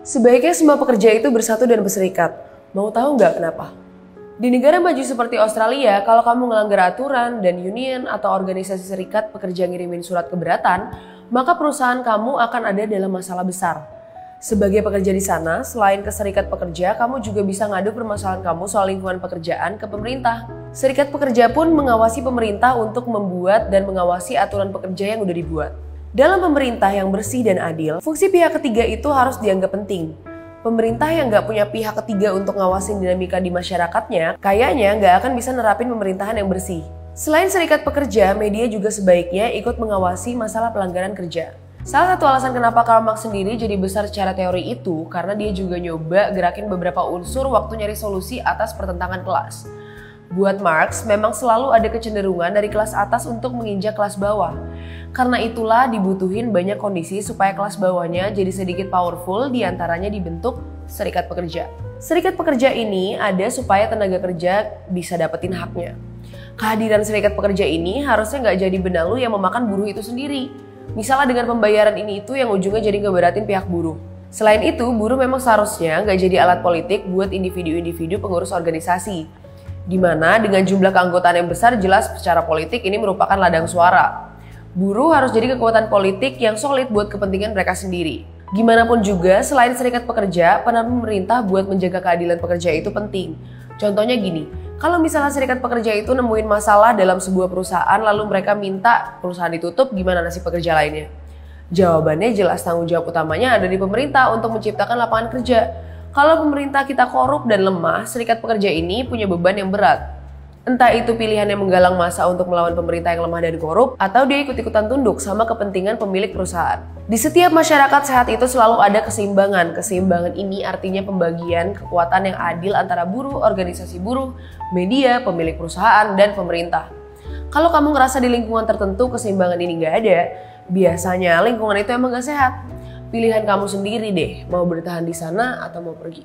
Sebaiknya semua pekerja itu bersatu dan berserikat. Mau tahu nggak kenapa? Di negara maju seperti Australia, kalau kamu melanggar aturan dan union atau organisasi serikat pekerja ngirimin surat keberatan, maka perusahaan kamu akan ada dalam masalah besar. Sebagai pekerja di sana, selain ke serikat pekerja, kamu juga bisa ngadu permasalahan kamu soal lingkungan pekerjaan ke pemerintah. Serikat pekerja pun mengawasi pemerintah untuk membuat dan mengawasi aturan pekerja yang udah dibuat. Dalam pemerintah yang bersih dan adil, fungsi pihak ketiga itu harus dianggap penting. Pemerintah yang nggak punya pihak ketiga untuk ngawasin dinamika di masyarakatnya, kayaknya nggak akan bisa nerapin pemerintahan yang bersih. Selain serikat pekerja, media juga sebaiknya ikut mengawasi masalah pelanggaran kerja. Salah satu alasan kenapa Karl Marx sendiri jadi besar secara teori itu, karena dia juga nyoba gerakin beberapa unsur waktu nyari solusi atas pertentangan kelas. Buat Marx, memang selalu ada kecenderungan dari kelas atas untuk menginjak kelas bawah. Karena itulah dibutuhin banyak kondisi supaya kelas bawahnya jadi sedikit powerful, diantaranya dibentuk serikat pekerja. Serikat pekerja ini ada supaya tenaga kerja bisa dapetin haknya. Kehadiran serikat pekerja ini harusnya nggak jadi benalu yang memakan buruh itu sendiri. Misalnya dengan pembayaran ini itu yang ujungnya jadi ngeberatin pihak buruh. Selain itu, buruh memang seharusnya nggak jadi alat politik buat individu-individu pengurus organisasi. Dimana dengan jumlah keanggotaan yang besar jelas secara politik ini merupakan ladang suara. Buruh harus jadi kekuatan politik yang solid buat kepentingan mereka sendiri. Gimana pun juga, selain serikat pekerja, peran pemerintah buat menjaga keadilan pekerja itu penting. Contohnya gini, kalau misalnya serikat pekerja itu nemuin masalah dalam sebuah perusahaan lalu mereka minta perusahaan ditutup, gimana nasib pekerja lainnya? Jawabannya jelas tanggung jawab utamanya ada di pemerintah untuk menciptakan lapangan kerja. Kalau pemerintah kita korup dan lemah, serikat pekerja ini punya beban yang berat. Entah itu pilihannya menggalang massa untuk melawan pemerintah yang lemah dan korup, atau dia ikut-ikutan tunduk sama kepentingan pemilik perusahaan. Di setiap masyarakat sehat itu selalu ada keseimbangan. Keseimbangan ini artinya pembagian kekuatan yang adil antara buruh, organisasi buruh, media, pemilik perusahaan, dan pemerintah. Kalau kamu ngerasa di lingkungan tertentu keseimbangan ini nggak ada, biasanya lingkungan itu emang nggak sehat. Pilihan kamu sendiri deh, mau bertahan di sana atau mau pergi.